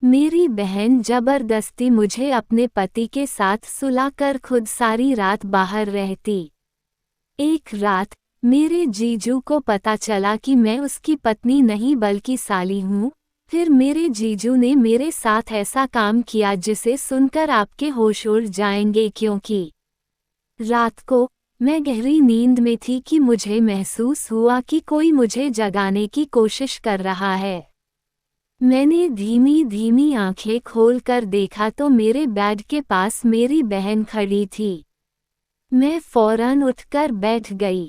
मेरी बहन जबरदस्ती मुझे अपने पति के साथ सुलाकर खुद सारी रात बाहर रहती। एक रात मेरे जीजू को पता चला कि मैं उसकी पत्नी नहीं बल्कि साली हूँ। फिर मेरे जीजू ने मेरे साथ ऐसा काम किया जिसे सुनकर आपके होश उड़ जाएंगे, क्योंकि रात को मैं गहरी नींद में थी कि मुझे महसूस हुआ कि कोई मुझे जगाने की कोशिश कर रहा है। मैंने धीमी धीमी आंखें खोलकर देखा तो मेरे बेड के पास मेरी बहन खड़ी थी। मैं फौरन उठकर बैठ गई।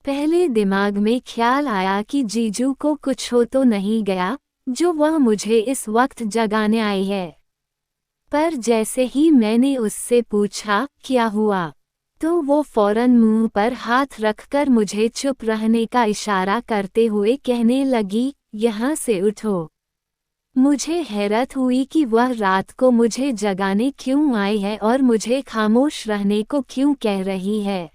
पहले दिमाग में ख्याल आया कि जीजू को कुछ हो तो नहीं गया जो वह मुझे इस वक्त जगाने आई है। पर जैसे ही मैंने उससे पूछा क्या हुआ, तो वो फौरन मुंह पर हाथ रखकर मुझे चुप रहने का इशारा करते हुए कहने लगी, यहाँ से उठो। मुझे हैरत हुई कि वह रात को मुझे जगाने क्यों आई है और मुझे खामोश रहने को क्यों कह रही है।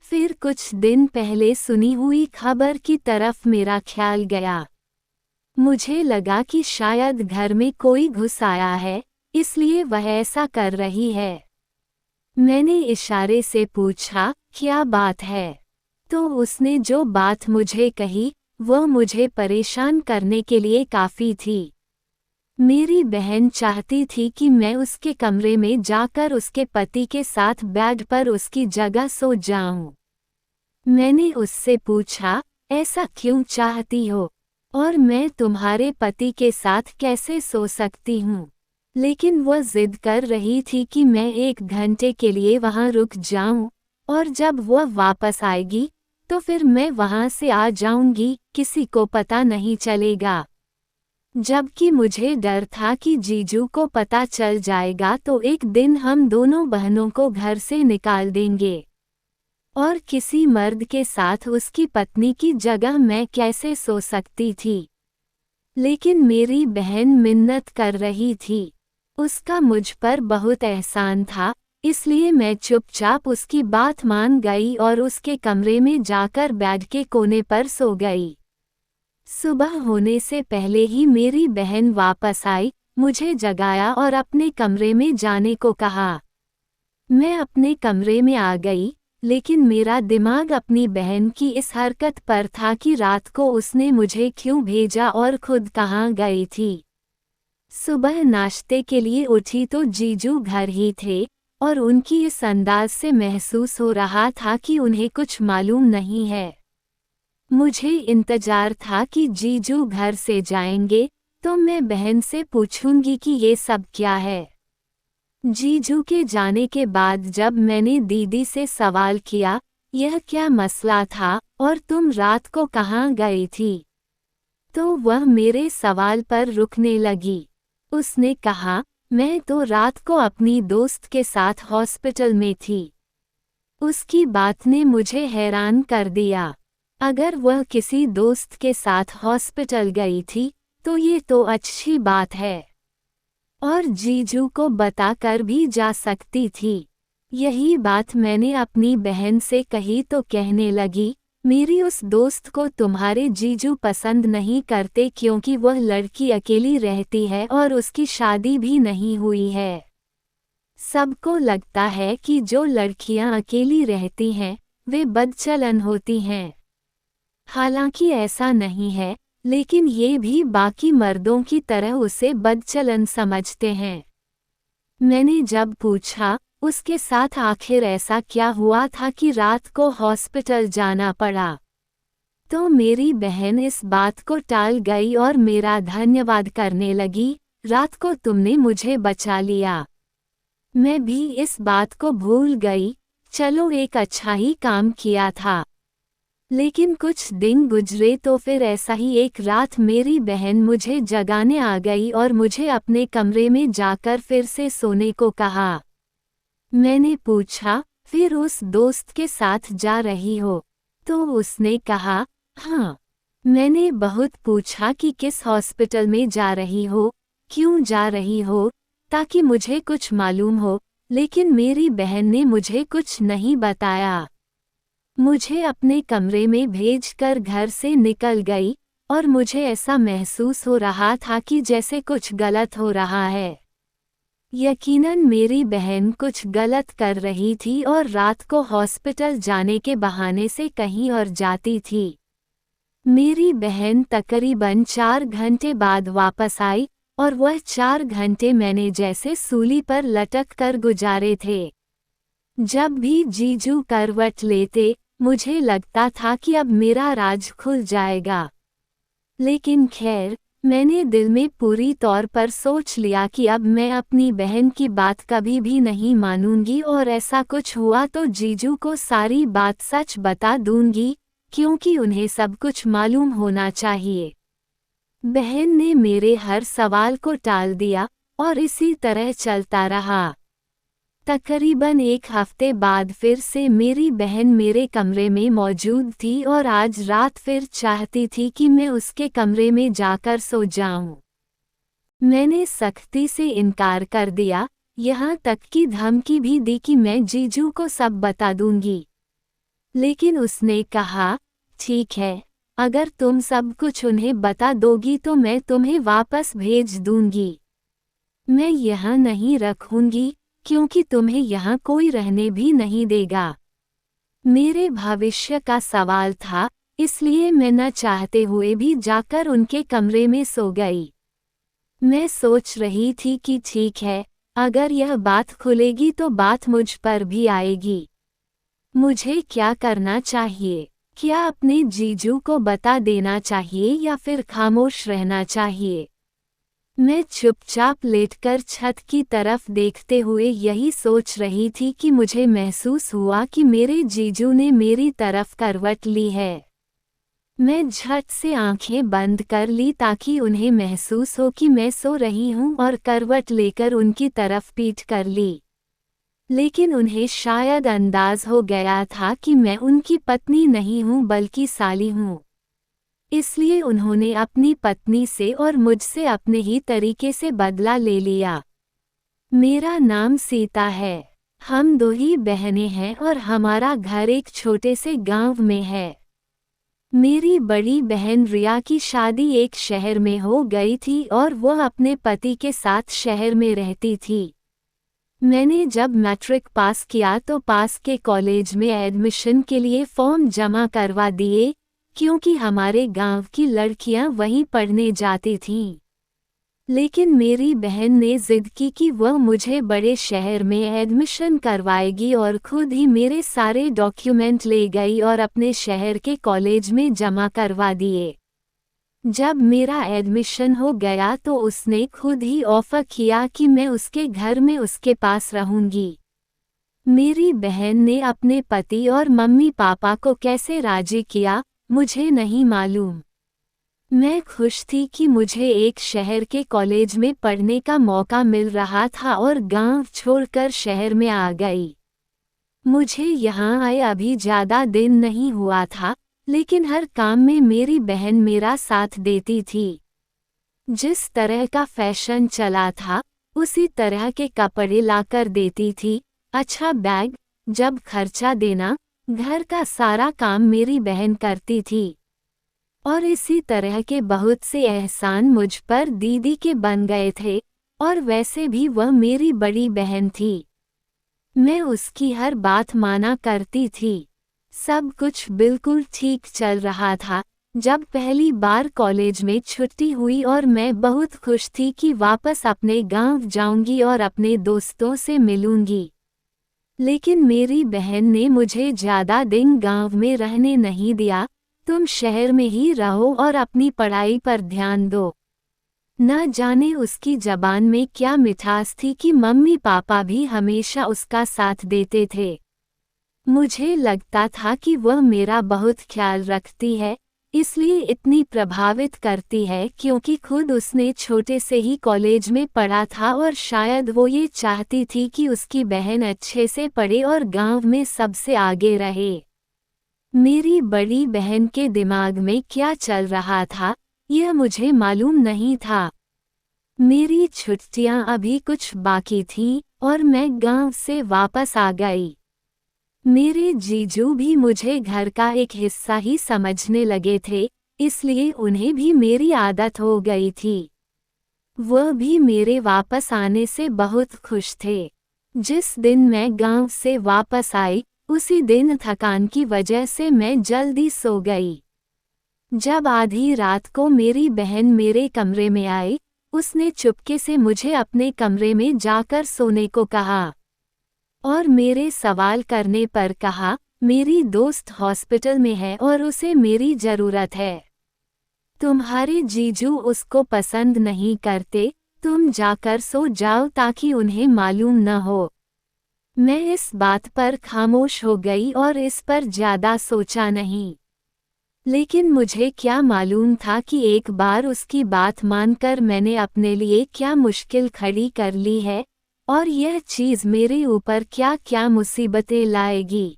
फिर कुछ दिन पहले सुनी हुई खबर की तरफ मेरा ख्याल गया। मुझे लगा कि शायद घर में कोई घुस आया है, इसलिए वह ऐसा कर रही है। मैंने इशारे से पूछा, क्या बात है? तो उसने जो बात मुझे कही वह मुझे परेशान करने के लिए काफ़ी थी। मेरी बहन चाहती थी कि मैं उसके कमरे में जाकर उसके पति के साथ बेड पर उसकी जगह सो जाऊं। मैंने उससे पूछा, ऐसा क्यों चाहती हो और मैं तुम्हारे पति के साथ कैसे सो सकती हूँ? लेकिन वह जिद कर रही थी कि मैं 1 घंटे के लिए वहाँ रुक जाऊं और जब वह वापस आएगी तो फिर मैं वहाँ से आ जाऊंगी, किसी को पता नहीं चलेगा। जबकि मुझे डर था कि जीजू को पता चल जाएगा तो एक दिन हम दोनों बहनों को घर से निकाल देंगे और किसी मर्द के साथ उसकी पत्नी की जगह मैं कैसे सो सकती थी। लेकिन मेरी बहन मिन्नत कर रही थी। उसका मुझ पर बहुत एहसान था, इसलिए मैं चुपचाप उसकी बात मान गई और उसके कमरे में जाकर बेड के कोने पर सो गई। सुबह होने से पहले ही मेरी बहन वापस आई, मुझे जगाया और अपने कमरे में जाने को कहा। मैं अपने कमरे में आ गई, लेकिन मेरा दिमाग अपनी बहन की इस हरकत पर था कि रात को उसने मुझे क्यों भेजा और खुद कहाँ गई थी। सुबह नाश्ते के लिए उठी तो जीजू घर ही थे और उनकी इस अंदाज से महसूस हो रहा था कि उन्हें कुछ मालूम नहीं है। मुझे इंतजार था कि जीजू घर से जाएंगे तो मैं बहन से पूछूंगी कि ये सब क्या है। जीजू के जाने के बाद जब मैंने दीदी से सवाल किया, यह क्या मसला था और तुम रात को कहाँ गई थी, तो वह मेरे सवाल पर रुकने लगी। उसने कहा, मैं तो रात को अपनी दोस्त के साथ हॉस्पिटल में थी। उसकी बात ने मुझे हैरान कर दिया। अगर वह किसी दोस्त के साथ हॉस्पिटल गई थी तो ये तो अच्छी बात है और जीजू को बताकर भी जा सकती थी। यही बात मैंने अपनी बहन से कही तो कहने लगी, मेरी उस दोस्त को तुम्हारे जीजू पसंद नहीं करते क्योंकि वह लड़की अकेली रहती है और उसकी शादी भी नहीं हुई है। सबको लगता है कि जो लड़कियां अकेली रहती हैं वे बदचलन होती हैं। हालांकि ऐसा नहीं है, लेकिन ये भी बाकी मर्दों की तरह उसे बदचलन समझते हैं। मैंने जब पूछा, उसके साथ आखिर ऐसा क्या हुआ था कि रात को हॉस्पिटल जाना पड़ा, तो मेरी बहन इस बात को टाल गई और मेरा धन्यवाद करने लगी, रात को तुमने मुझे बचा लिया। मैं भी इस बात को भूल गई, चलो एक अच्छा ही काम किया था। लेकिन कुछ दिन गुजरे तो फिर ऐसा ही एक रात मेरी बहन मुझे जगाने आ गई और मुझे अपने कमरे में जाकर फिर से सोने को कहा। मैंने पूछा, फिर उस दोस्त के साथ जा रही हो? तो उसने कहा, हाँ। मैंने बहुत पूछा कि किस हॉस्पिटल में जा रही हो, क्यों जा रही हो, ताकि मुझे कुछ मालूम हो, लेकिन मेरी बहन ने मुझे कुछ नहीं बताया। मुझे अपने कमरे में भेजकर घर से निकल गई और मुझे ऐसा महसूस हो रहा था कि जैसे कुछ गलत हो रहा है। यकीनन मेरी बहन कुछ गलत कर रही थी और रात को हॉस्पिटल जाने के बहाने से कहीं और जाती थी। मेरी बहन तकरीबन 4 घंटे बाद वापस आई और वह 4 घंटे मैंने जैसे सूली पर लटक कर गुजारे थे। जब भी जीजू करवट लेते, मुझे लगता था कि अब मेरा राज खुल जाएगा। लेकिन खैर, मैंने दिल में पूरी तौर पर सोच लिया कि अब मैं अपनी बहन की बात कभी भी नहीं मानूंगी और ऐसा कुछ हुआ तो जीजू को सारी बात सच बता दूंगी, क्योंकि उन्हें सब कुछ मालूम होना चाहिए। बहन ने मेरे हर सवाल को टाल दिया और इसी तरह चलता रहा। तकरीबन 1 हफ्ते बाद फिर से मेरी बहन मेरे कमरे में मौजूद थी और आज रात फिर चाहती थी कि मैं उसके कमरे में जाकर सो जाऊं। मैंने सख्ती से इनकार कर दिया, यहाँ तक कि धमकी भी दी कि मैं जीजू को सब बता दूंगी। लेकिन उसने कहा, ठीक है, अगर तुम सब कुछ उन्हें बता दोगी तो मैं तुम्हें वापस भेज दूंगी। मैं यहाँ नहीं रखूंगी, क्योंकि तुम्हें यहाँ कोई रहने भी नहीं देगा। मेरे भविष्य का सवाल था, इसलिए मैं न चाहते हुए भी जाकर उनके कमरे में सो गई। मैं सोच रही थी कि ठीक है, अगर यह बात खुलेगी तो बात मुझ पर भी आएगी। मुझे क्या करना चाहिए? क्या अपने जीजू को बता देना चाहिए या फिर खामोश रहना चाहिए? मैं चुपचाप लेटकर छत की तरफ देखते हुए यही सोच रही थी कि मुझे महसूस हुआ कि मेरे जीजू ने मेरी तरफ करवट ली है। मैं झट से आंखें बंद कर ली ताकि उन्हें महसूस हो कि मैं सो रही हूं और करवट लेकर उनकी तरफ पीठ कर ली। लेकिन उन्हें शायद अंदाज हो गया था कि मैं उनकी पत्नी नहीं हूं बल्कि साली हूं। इसलिए उन्होंने अपनी पत्नी से और मुझसे अपने ही तरीके से बदला ले लिया। मेरा नाम सीता है। हम 2 ही बहनें हैं और हमारा घर एक छोटे से गांव में है। मेरी बड़ी बहन रिया की शादी एक शहर में हो गई थी और वह अपने पति के साथ शहर में रहती थी। मैंने जब मैट्रिक पास किया तो पास के कॉलेज में एडमिशन के लिए फॉर्म जमा करवा दिए, क्योंकि हमारे गांव की लड़कियां वहीं पढ़ने जाती थीं। लेकिन मेरी बहन ने जिद की कि वह मुझे बड़े शहर में एडमिशन करवाएगी और खुद ही मेरे सारे डॉक्यूमेंट ले गई और अपने शहर के कॉलेज में जमा करवा दिए। जब मेरा एडमिशन हो गया तो उसने खुद ही ऑफर किया कि मैं उसके घर में उसके पास रहूंगी। मेरी बहन ने अपने पति और मम्मी पापा को कैसे राजी किया, मुझे नहीं मालूम। मैं खुश थी कि मुझे एक शहर के कॉलेज में पढ़ने का मौका मिल रहा था और गांव छोड़कर शहर में आ गई। मुझे यहाँ आए अभी ज़्यादा दिन नहीं हुआ था, लेकिन हर काम में मेरी बहन मेरा साथ देती थी। जिस तरह का फैशन चला था, उसी तरह के कपड़े लाकर देती थी। अच्छा बैग, जब खर्चा देना, घर का सारा काम मेरी बहन करती थी। और इसी तरह के बहुत से एहसान मुझ पर दीदी के बन गए थे, और वैसे भी वह मेरी बड़ी बहन थी। मैं उसकी हर बात माना करती थी। सब कुछ बिल्कुल ठीक चल रहा था जब पहली बार कॉलेज में छुट्टी हुई और मैं बहुत खुश थी कि वापस अपने गांव जाऊंगी और अपने दोस्तों से मिलूंगी। लेकिन मेरी बहन ने मुझे ज़्यादा दिन गांव में रहने नहीं दिया। तुम शहर में ही रहो और अपनी पढ़ाई पर ध्यान दो। न जाने उसकी ज़बान में क्या मिठास थी कि मम्मी पापा भी हमेशा उसका साथ देते थे। मुझे लगता था कि वह मेरा बहुत ख्याल रखती है, इसलिए इतनी प्रभावित करती है क्योंकि खुद उसने छोटे से ही कॉलेज में पढ़ा था और शायद वो ये चाहती थी कि उसकी बहन अच्छे से पढ़े और गांव में सबसे आगे रहे। मेरी बड़ी बहन के दिमाग में क्या चल रहा था, यह मुझे मालूम नहीं था। मेरी छुट्टियां अभी कुछ बाकी थीं और मैं गांव से वापस आ गई। मेरे जीजू भी मुझे घर का एक हिस्सा ही समझने लगे थे, इसलिए उन्हें भी मेरी आदत हो गई थी। वह भी मेरे वापस आने से बहुत खुश थे। जिस दिन मैं गांव से वापस आई, उसी दिन थकान की वजह से मैं जल्दी सो गई। जब आधी रात को मेरी बहन मेरे कमरे में आई, उसने चुपके से मुझे अपने कमरे में जाकर सोने को कहा और मेरे सवाल करने पर कहा, मेरी दोस्त हॉस्पिटल में है और उसे मेरी ज़रूरत है। तुम्हारे जीजू उसको पसंद नहीं करते, तुम जाकर सो जाओ ताकि उन्हें मालूम न हो। मैं इस बात पर खामोश हो गई और इस पर ज़्यादा सोचा नहीं। लेकिन मुझे क्या मालूम था कि एक बार उसकी बात मानकर मैंने अपने लिए क्या मुश्किल खड़ी कर ली है और यह चीज़ मेरे ऊपर क्या क्या मुसीबतें लाएगी।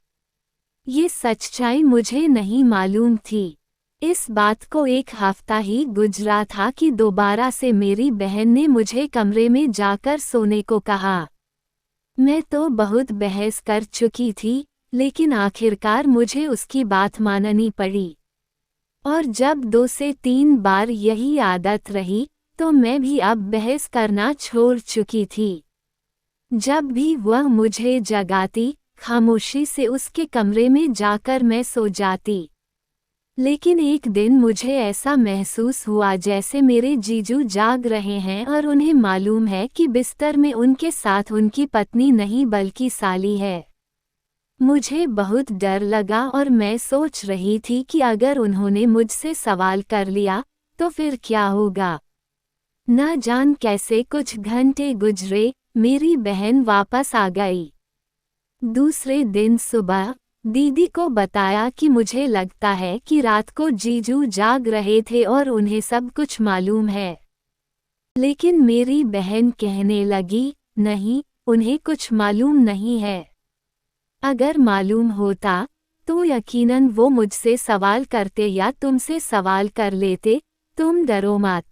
ये सच्चाई मुझे नहीं मालूम थी। इस बात को एक हफ्ता ही गुजरा था कि दोबारा से मेरी बहन ने मुझे कमरे में जाकर सोने को कहा। मैं तो बहुत बहस कर चुकी थी, लेकिन आखिरकार मुझे उसकी बात माननी पड़ी। और जब 2 से 3 बार यही आदत रही, तो मैं भी अब बहस करना छोड़ चुकी थी। जब भी वह मुझे जगाती, खामोशी से उसके कमरे में जाकर मैं सो जाती। लेकिन एक दिन मुझे ऐसा महसूस हुआ जैसे मेरे जीजू जाग रहे हैं और उन्हें मालूम है कि बिस्तर में उनके साथ उनकी पत्नी नहीं बल्कि साली है। मुझे बहुत डर लगा और मैं सोच रही थी कि अगर उन्होंने मुझसे सवाल कर लिया तो फिर क्या होगा। न जान कैसे कुछ घंटे गुजरे, मेरी बहन वापस आ गई। दूसरे दिन सुबह दीदी को बताया कि मुझे लगता है कि रात को जीजू जाग रहे थे और उन्हें सब कुछ मालूम है। लेकिन मेरी बहन कहने लगी, नहीं, उन्हें कुछ मालूम नहीं है। अगर मालूम होता, तो यकीनन वो मुझसे सवाल करते या तुमसे सवाल कर लेते, तुम डरो मत।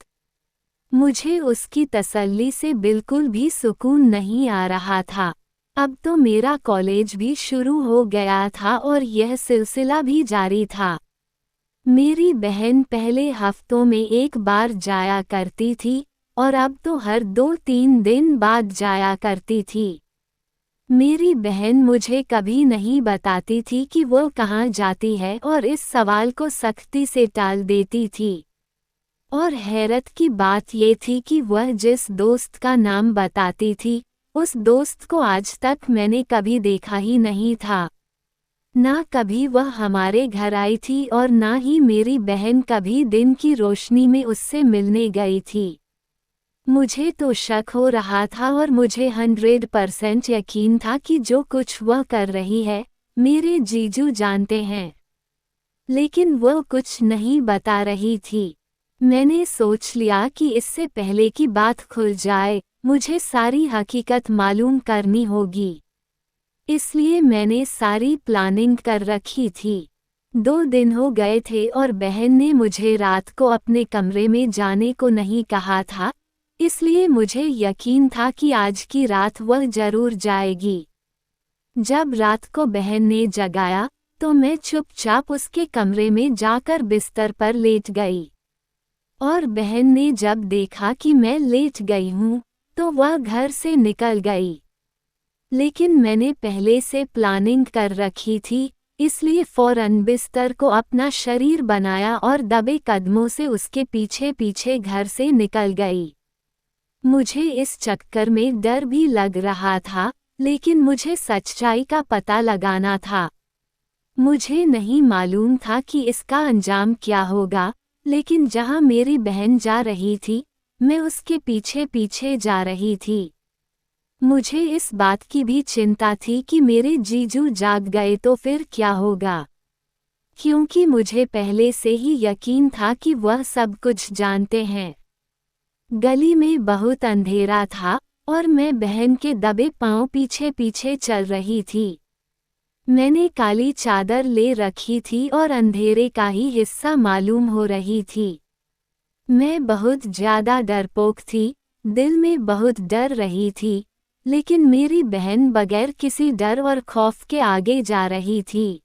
मुझे उसकी तसल्ली से बिल्कुल भी सुकून नहीं आ रहा था। अब तो मेरा कॉलेज भी शुरू हो गया था और यह सिलसिला भी जारी था। मेरी बहन पहले हफ्तों में एक बार जाया करती थी और अब तो हर 2-3 दिन बाद जाया करती थी। मेरी बहन मुझे कभी नहीं बताती थी कि वो कहाँ जाती है और इस सवाल को सख्ती से टाल देती थी। और हैरत की बात ये थी कि वह जिस दोस्त का नाम बताती थी, उस दोस्त को आज तक मैंने कभी देखा ही नहीं था। ना कभी वह हमारे घर आई थी और ना ही मेरी बहन कभी दिन की रोशनी में उससे मिलने गई थी। मुझे तो शक हो रहा था और मुझे 100% यकीन था कि जो कुछ वह कर रही है, मेरे जीजू जानते हैं। लेकिन वह कुछ नहीं बता रही थी। मैंने सोच लिया कि इससे पहले कि बात खुल जाए, मुझे सारी हकीकत मालूम करनी होगी। इसलिए मैंने सारी प्लानिंग कर रखी थी। 2 दिन हो गए थे और बहन ने मुझे रात को अपने कमरे में जाने को नहीं कहा था, इसलिए मुझे यकीन था कि आज की रात वह जरूर जाएगी। जब रात को बहन ने जगाया, तो मैं चुपचाप उसके कमरे में जाकर बिस्तर पर लेट गई। और बहन ने जब देखा कि मैं लेट गई हूँ, तो वह घर से निकल गई। लेकिन मैंने पहले से प्लानिंग कर रखी थी, इसलिए फौरन बिस्तर को अपना शरीर बनाया और दबे कदमों से उसके पीछे पीछे घर से निकल गई। मुझे इस चक्कर में डर भी लग रहा था, लेकिन मुझे सच्चाई का पता लगाना था। मुझे नहीं मालूम था कि इसका अंजाम क्या होगा, लेकिन जहां मेरी बहन जा रही थी, मैं उसके पीछे पीछे जा रही थी। मुझे इस बात की भी चिंता थी कि मेरे जीजू जाग गए तो फिर क्या होगा, क्योंकि मुझे पहले से ही यकीन था कि वह सब कुछ जानते हैं। गली में बहुत अंधेरा था और मैं बहन के दबे पांव पीछे पीछे चल रही थी। मैंने काली चादर ले रखी थी और अंधेरे का ही हिस्सा मालूम हो रही थी। मैं बहुत ज़्यादा डरपोक थी, दिल में बहुत डर रही थी, लेकिन मेरी बहन बगैर किसी डर और खौफ के आगे जा रही थी।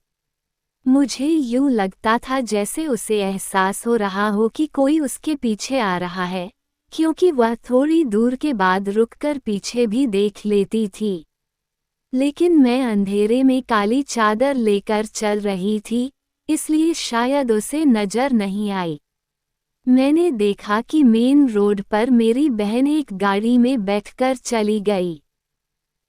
मुझे यूं लगता था जैसे उसे एहसास हो रहा हो कि कोई उसके पीछे आ रहा है, क्योंकि वह थोड़ी दूर के बाद रुककर पीछे भी देख लेती थी। लेकिन मैं अंधेरे में काली चादर लेकर चल रही थी, इसलिए शायद उसे नजर नहीं आई। मैंने देखा कि मेन रोड पर मेरी बहन एक गाड़ी में बैठकर चली गई।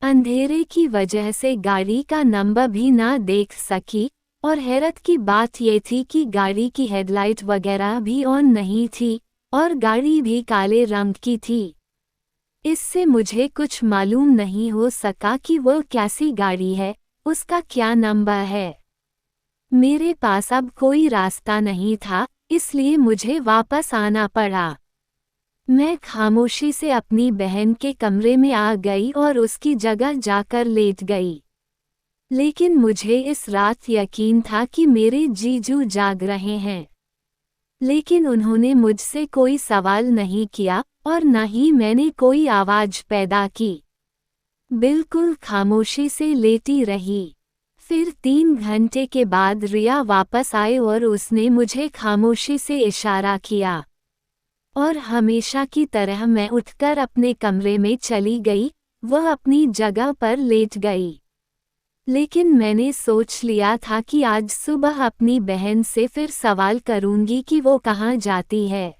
अंधेरे की वजह से गाड़ी का नंबर भी ना देख सकी, और हैरत की बात ये थी कि गाड़ी की हेडलाइट वगैरह भी ऑन नहीं थी, और गाड़ी भी काले रंग की थी। इससे मुझे कुछ मालूम नहीं हो सका कि वह कैसी गाड़ी है, उसका क्या नंबर है। मेरे पास अब कोई रास्ता नहीं था, इसलिए मुझे वापस आना पड़ा। मैं खामोशी से अपनी बहन के कमरे में आ गई और उसकी जगह जाकर लेट गई। लेकिन मुझे इस रात यकीन था कि मेरे जीजू जाग रहे हैं। लेकिन उन्होंने मुझसे कोई सवाल नहीं किया और न ही मैंने कोई आवाज पैदा की। बिल्कुल खामोशी से लेटी रही। फिर 3 घंटे के बाद रिया वापस आए और उसने मुझे खामोशी से इशारा किया। और हमेशा की तरह मैं उठकर अपने कमरे में चली गई, वह अपनी जगह पर लेट गई। लेकिन मैंने सोच लिया था कि आज सुबह अपनी बहन से फिर सवाल करूंगी कि वो कहाँ जाती है।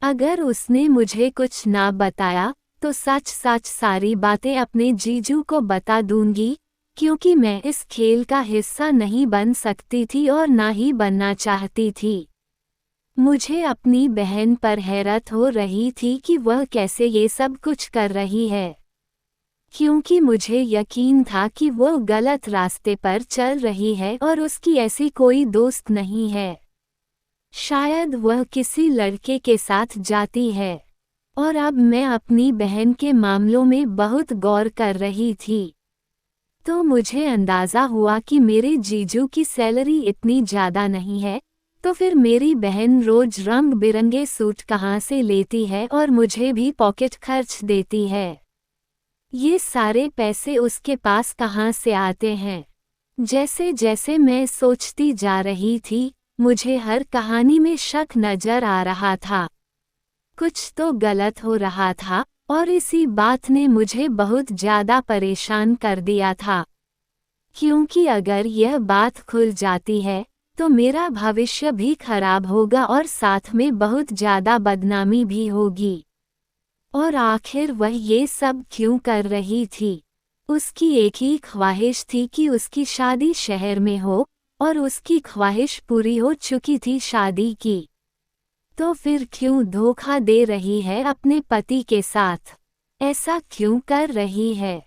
अगर उसने मुझे कुछ ना बताया, तो सच सच सारी बातें अपने जीजू को बता दूंगी, क्योंकि मैं इस खेल का हिस्सा नहीं बन सकती थी और ना ही बनना चाहती थी। मुझे अपनी बहन पर हैरत हो रही थी कि वह कैसे ये सब कुछ कर रही है, क्योंकि मुझे यकीन था कि वह गलत रास्ते पर चल रही है और उसकी ऐसी कोई दोस्त नहीं है। शायद वह किसी लड़के के साथ जाती है। और अब मैं अपनी बहन के मामलों में बहुत गौर कर रही थी। तो मुझे अंदाज़ा हुआ कि मेरे जीजू की सैलरी इतनी ज़्यादा नहीं है, तो फिर मेरी बहन रोज रंग बिरंगे सूट कहाँ से लेती है और मुझे भी पॉकेट खर्च देती है। ये सारे पैसे उसके पास कहाँ से आते हैं? जैसे जैसे मैं सोचती जा रही थी, मुझे हर कहानी में शक नजर आ रहा था। कुछ तो गलत हो रहा था, और इसी बात ने मुझे बहुत ज़्यादा परेशान कर दिया था। क्योंकि अगर यह बात खुल जाती है, तो मेरा भविष्य भी खराब होगा और साथ में बहुत ज़्यादा बदनामी भी होगी। और आखिर वह ये सब क्यों कर रही थी? उसकी एक ही ख्वाहिश थी कि उसकी शादी शहर में हो, और उसकी ख्वाहिश पूरी हो चुकी थी शादी की। तो फिर क्यों धोखा दे रही है अपने पति के साथ? ऐसा क्यों कर रही है?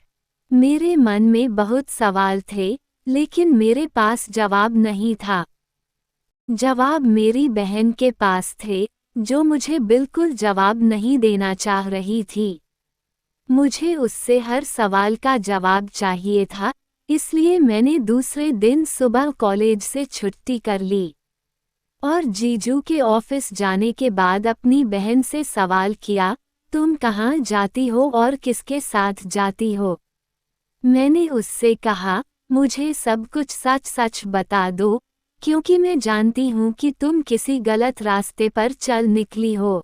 मेरे मन में बहुत सवाल थे, लेकिन मेरे पास जवाब नहीं था। जवाब मेरी बहन के पास थे, जो मुझे बिल्कुल जवाब नहीं देना चाह रही थी। मुझे उससे हर सवाल का जवाब चाहिए था, इसलिए मैंने दूसरे दिन सुबह कॉलेज से छुट्टी कर ली। और जीजू के ऑफिस जाने के बाद अपनी बहन से सवाल किया, तुम कहाँ जाती हो और किसके साथ जाती हो? मैंने उससे कहा, मुझे सब कुछ सच सच बता दो, क्योंकि मैं जानती हूँ कि तुम किसी गलत रास्ते पर चल निकली हो।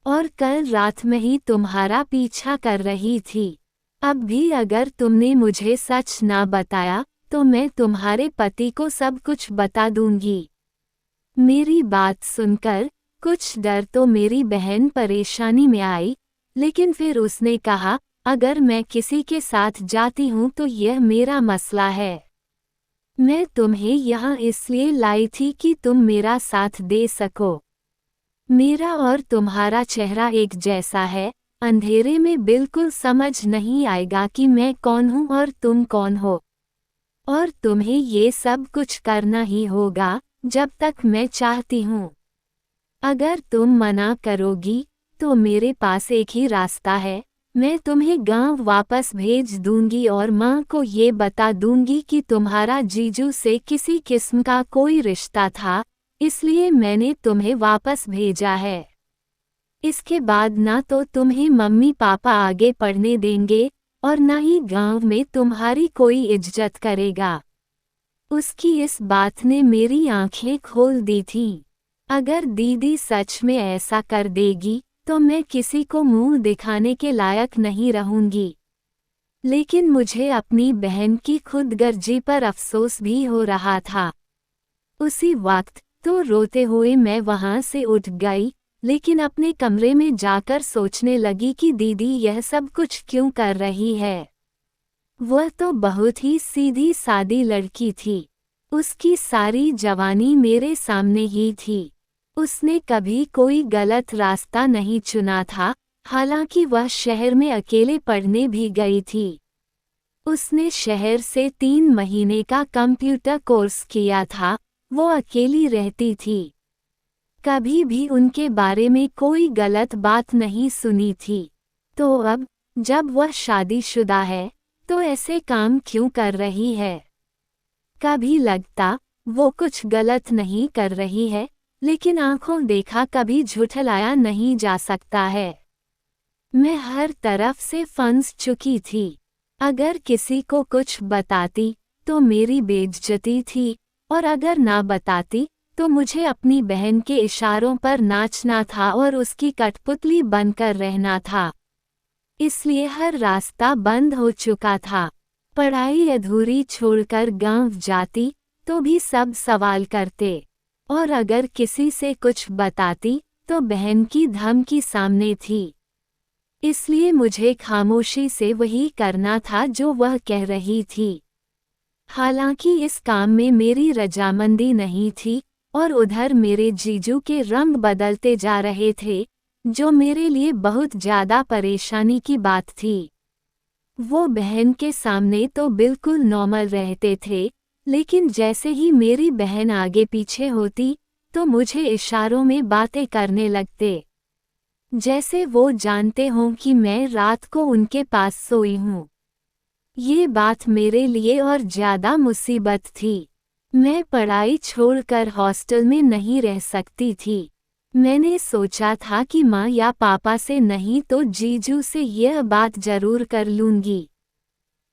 और कल रात में ही तुम्हारा पीछा कर रही थी। अब भी अगर तुमने मुझे सच ना बताया, तो मैं तुम्हारे पति को सब कुछ बता दूंगी। मेरी बात सुनकर कुछ डर तो मेरी बहन परेशानी में आई, लेकिन फिर उसने कहा, अगर मैं किसी के साथ जाती हूँ तो यह मेरा मसला है। मैं तुम्हें यहाँ इसलिए लाई थी कि तुम मेरा साथ दे सको। मेरा और तुम्हारा चेहरा एक जैसा है, अंधेरे में बिल्कुल समझ नहीं आएगा कि मैं कौन हूँ और तुम कौन हो। और तुम्हें ये सब कुछ करना ही होगा, जब तक मैं चाहती हूँ। अगर तुम मना करोगी, तो मेरे पास एक ही रास्ता है, मैं तुम्हें गांव वापस भेज दूंगी और माँ को ये बता दूंगी कि तुम्हारा जीजू से किसी किस्म का कोई रिश्ता था, इसलिए मैंने तुम्हें वापस भेजा है। इसके बाद ना तो तुम्हें मम्मी पापा आगे पढ़ने देंगे, और ना ही गांव में तुम्हारी कोई इज्जत करेगा। उसकी इस बात ने मेरी आंखें खोल दी थीं। अगर दीदी सच में ऐसा कर देगी तो मैं किसी को मुंह दिखाने के लायक नहीं रहूंगी। लेकिन मुझे अपनी बहन की खुदगर्जी पर अफसोस भी हो रहा था। उसी वक्त तो रोते हुए मैं वहां से उठ गई, लेकिन अपने कमरे में जाकर सोचने लगी कि दीदी यह सब कुछ क्यों कर रही है। वह तो बहुत ही सीधी सादी लड़की थी। उसकी सारी जवानी मेरे सामने ही थी। उसने कभी कोई गलत रास्ता नहीं चुना था, हालांकि वह शहर में अकेले पढ़ने भी गई थी। उसने शहर से 3 महीने का कंप्यूटर कोर्स किया था। वो अकेली रहती थी। कभी भी उनके बारे में कोई गलत बात नहीं सुनी थी। तो अब जब वह शादीशुदा है तो ऐसे काम क्यों कर रही है? कभी लगता वो कुछ गलत नहीं कर रही है, लेकिन आंखों देखा कभी झुठलाया नहीं जा सकता है। मैं हर तरफ से फंस चुकी थी। अगर किसी को कुछ बताती तो मेरी बेइज्जती थी, और अगर ना बताती तो मुझे अपनी बहन के इशारों पर नाचना था और उसकी कठपुतली बनकर रहना था। इसलिए हर रास्ता बंद हो चुका था। पढ़ाई अधूरी छोड़कर गांव जाती तो भी सब सवाल करते, और अगर किसी से कुछ बताती तो बहन की धमकी सामने थी। इसलिए मुझे खामोशी से वही करना था जो वह कह रही थी। हालांकि इस काम में मेरी रजामंदी नहीं थी, और उधर मेरे जीजू के रंग बदलते जा रहे थे, जो मेरे लिए बहुत ज़्यादा परेशानी की बात थी। वो बहन के सामने तो बिल्कुल नॉर्मल रहते थे, लेकिन जैसे ही मेरी बहन आगे पीछे होती तो मुझे इशारों में बातें करने लगते, जैसे वो जानते हों कि मैं रात को उनके पास सोई हूँ। ये बात मेरे लिए और ज़्यादा मुसीबत थी। मैं पढ़ाई छोड़कर हॉस्टल में नहीं रह सकती थी। मैंने सोचा था कि माँ या पापा से नहीं तो जीजू से यह बात जरूर कर लूँगी,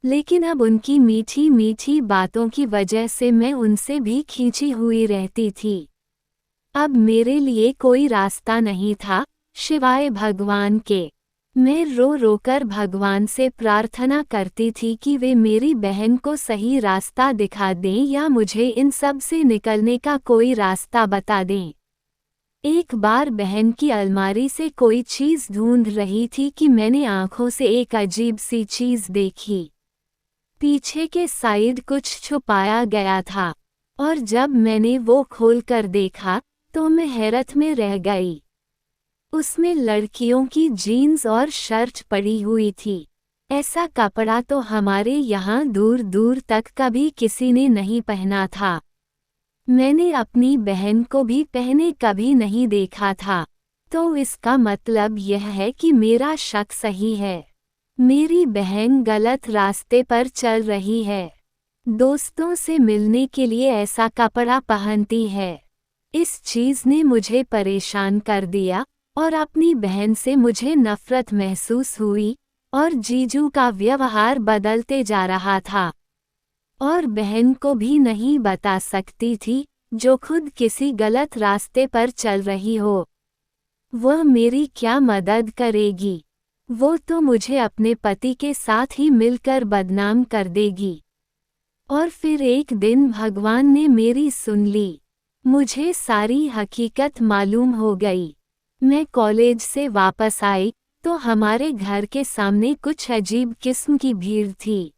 लेकिन अब उनकी मीठी मीठी बातों की वजह से मैं उनसे भी खींची हुई रहती थी। अब मेरे लिए कोई रास्ता नहीं था सिवाय भगवान के। मैं रो रो कर भगवान से प्रार्थना करती थी कि वे मेरी बहन को सही रास्ता दिखा दें या मुझे इन सब से निकलने का कोई रास्ता बता दें। एक बार बहन की अलमारी से कोई चीज़ ढूंढ रही थी कि मैंने आंखों से एक अजीब सी चीज़ देखी। पीछे के साइड कुछ छुपाया गया था, और जब मैंने वो खोलकर देखा तो मैं हैरत में रह गई। उसमें लड़कियों की जीन्स और शर्ट पड़ी हुई थी। ऐसा कपड़ा तो हमारे यहाँ दूर दूर तक कभी किसी ने नहीं पहना था। मैंने अपनी बहन को भी पहने कभी नहीं देखा था। तो इसका मतलब यह है कि मेरा शक सही है। मेरी बहन गलत रास्ते पर चल रही है। दोस्तों से मिलने के लिए ऐसा कपड़ा पहनती है। इस चीज़ ने मुझे परेशान कर दिया, और अपनी बहन से मुझे नफरत महसूस हुई, और जीजू का व्यवहार बदलते जा रहा था। और बहन को भी नहीं बता सकती थी, जो खुद किसी गलत रास्ते पर चल रही हो। वह मेरी क्या मदद करेगी? वो तो मुझे अपने पति के साथ ही मिलकर बदनाम कर देगी। और फिर एक दिन भगवान ने मेरी सुन ली। मुझे सारी हकीकत मालूम हो गई। मैं कॉलेज से वापस आई तो हमारे घर के सामने कुछ अजीब किस्म की भीड़ थी।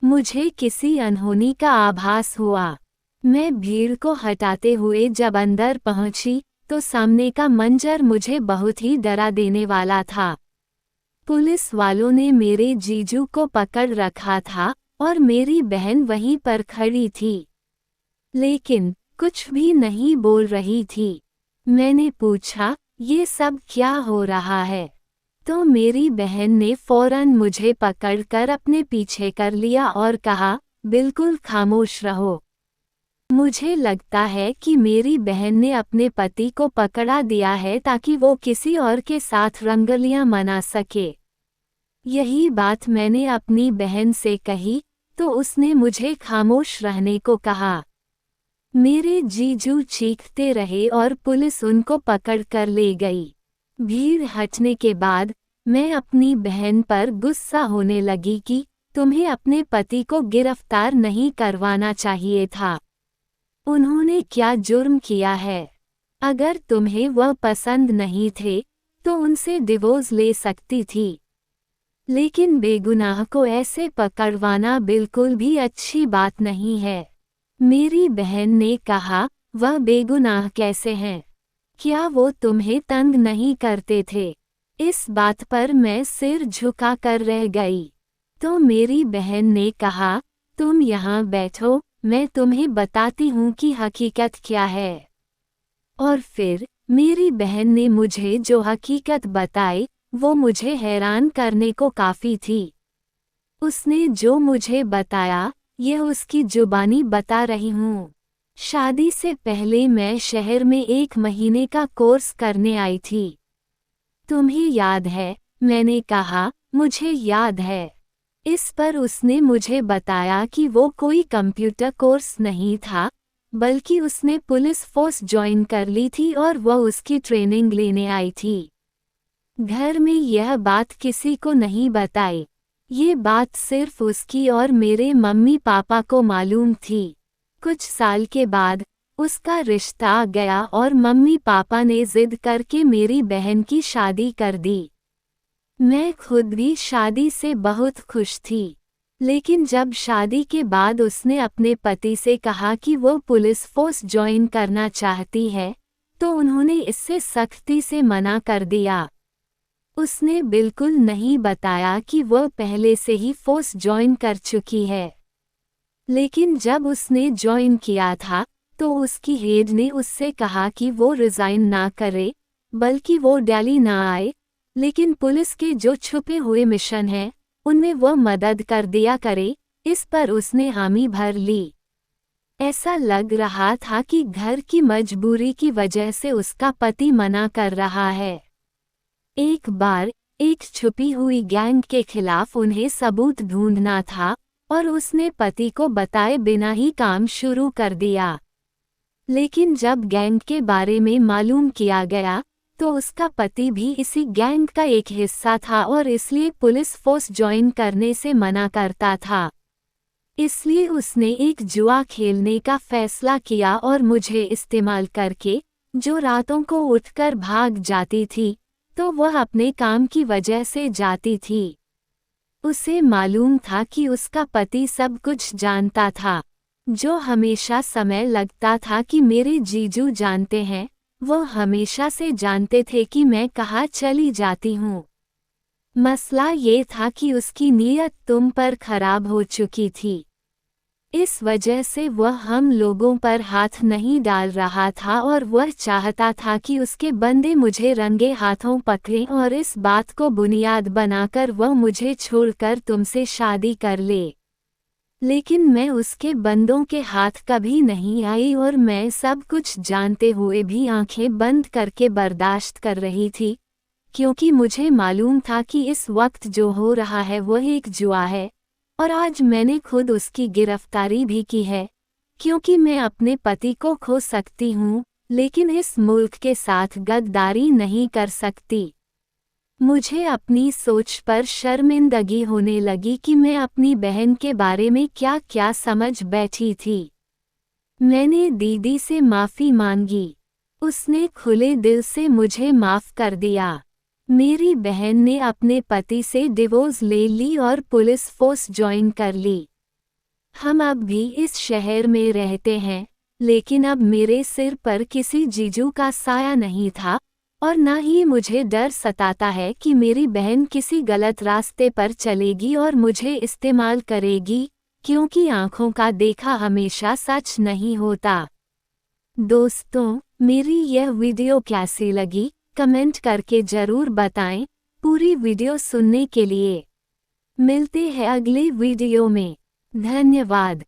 मुझे किसी अनहोनी का आभास हुआ। मैं भीड़ को हटाते हुए जब अंदर पहुंची तो सामने का मंजर मुझे बहुत ही डरा देने वाला था। पुलिस वालों ने मेरे जीजू को पकड़ रखा था और मेरी बहन वहीं पर खड़ी थी, लेकिन कुछ भी नहीं बोल रही थी। मैंने पूछा, ये सब क्या हो रहा है? तो मेरी बहन ने फौरन मुझे पकड़कर अपने पीछे कर लिया और कहा, बिल्कुल खामोश रहो। मुझे लगता है कि मेरी बहन ने अपने पति को पकड़ा दिया है ताकि वो किसी और के साथ रंगलियां मना सके। यही बात मैंने अपनी बहन से कही, तो उसने मुझे खामोश रहने को कहा। मेरे जीजू चीखते रहे और पुलिस उनको पकड़ कर ले गई। भीड़ हटने के बाद मैं अपनी बहन पर गुस्सा होने लगी कि तुम्हें अपने पति को गिरफ्तार नहीं करवाना चाहिए था। उन्होंने क्या जुर्म किया है? अगर तुम्हें वह पसंद नहीं थे तो उनसे डिवोर्स ले सकती थी, लेकिन बेगुनाह को ऐसे पकड़वाना बिल्कुल भी अच्छी बात नहीं है। मेरी बहन ने कहा, वह बेगुनाह कैसे हैं? क्या वो तुम्हें तंग नहीं करते थे? इस बात पर मैं सिर झुका कर रह गई। तो मेरी बहन ने कहा, तुम यहाँ बैठो, मैं तुम्हें बताती हूँ कि हकीकत क्या है। और फिर मेरी बहन ने मुझे जो हकीकत बताई वो मुझे हैरान करने को काफ़ी थी। उसने जो मुझे बताया यह उसकी जुबानी बता रही हूँ। शादी से पहले मैं शहर में 1 महीने का कोर्स करने आई थी। तुम्हें याद है? मैंने कहा, मुझे याद है। इस पर उसने मुझे बताया कि वो कोई कंप्यूटर कोर्स नहीं था, बल्कि उसने पुलिस फोर्स ज्वाइन कर ली थी और वह उसकी ट्रेनिंग लेने आई थी। घर में यह बात किसी को नहीं बताई। ये बात सिर्फ उसकी और मेरे मम्मी पापा को मालूम थी। कुछ साल के बाद उसका रिश्ता आ गया और मम्मी पापा ने जिद करके मेरी बहन की शादी कर दी। मैं खुद भी शादी से बहुत खुश थी, लेकिन जब शादी के बाद उसने अपने पति से कहा कि वो पुलिस फोर्स ज्वाइन करना चाहती है, तो उन्होंने इससे सख्ती से मना कर दिया। उसने बिल्कुल नहीं बताया कि वह पहले से ही फोर्स ज्वाइन कर चुकी है। लेकिन जब उसने ज्वाइन किया था तो उसकी हेड ने उससे कहा कि वो रिज़ाइन ना करे, बल्कि वो दिल्ली ना आए, लेकिन पुलिस के जो छुपे हुए मिशन हैं उनमें वह मदद कर दिया करे। इस पर उसने हामी भर ली। ऐसा लग रहा था कि घर की मजबूरी की वजह से उसका पति मना कर रहा है। एक बार एक छुपी हुई गैंग के खिलाफ उन्हें सबूत ढूंढना था और उसने पति को बताए बिना ही काम शुरू कर दिया। लेकिन जब गैंग के बारे में मालूम किया गया तो उसका पति भी इसी गैंग का एक हिस्सा था और इसलिए पुलिस फोर्स ज्वाइन करने से मना करता था। इसलिए उसने एक जुआ खेलने का फैसला किया और मुझे इस्तेमाल करके, जो रातों को उठकर भाग जाती थी तो वह अपने काम की वजह से जाती थी। उसे मालूम था कि उसका पति सब कुछ जानता था। जो हमेशा समय लगता था कि मेरे जीजू जानते हैं, वो हमेशा से जानते थे कि मैं कहाँ चली जाती हूँ। मसला ये था कि उसकी नीयत तुम पर खराब हो चुकी थी। इस वजह से वह हम लोगों पर हाथ नहीं डाल रहा था और वह चाहता था कि उसके बंदे मुझे रंगे हाथों पकड़ें और इस बात को बुनियाद बनाकर वह मुझे छोड़कर तुमसे शादी कर ले। लेकिन मैं उसके बंदों के हाथ कभी नहीं आई और मैं सब कुछ जानते हुए भी आंखें बंद करके बर्दाश्त कर रही थी, क्योंकि मुझे मालूम था कि इस वक्त जो हो रहा है वह एक जुआ है। और आज मैंने खुद उसकी गिरफ्तारी भी की है, क्योंकि मैं अपने पति को खो सकती हूँ, लेकिन इस मुल्क के साथ गद्दारी नहीं कर सकती। मुझे अपनी सोच पर शर्मिंदगी होने लगी कि मैं अपनी बहन के बारे में क्या क्या समझ बैठी थी। मैंने दीदी से माफ़ी मांगी। उसने खुले दिल से मुझे माफ़ कर दिया। मेरी बहन ने अपने पति से डिवोर्स ले ली और पुलिस फोर्स ज्वाइन कर ली। हम अब भी इस शहर में रहते हैं, लेकिन अब मेरे सिर पर किसी जीजू का साया नहीं था और ना ही मुझे डर सताता है कि मेरी बहन किसी गलत रास्ते पर चलेगी और मुझे इस्तेमाल करेगी, क्योंकि आँखों का देखा हमेशा सच नहीं होता। दोस्तों, मेरी यह वीडियो कैसी लगी कमेंट करके ज़रूर बताएं। पूरी वीडियो सुनने के लिए मिलते हैं अगले वीडियो में। धन्यवाद।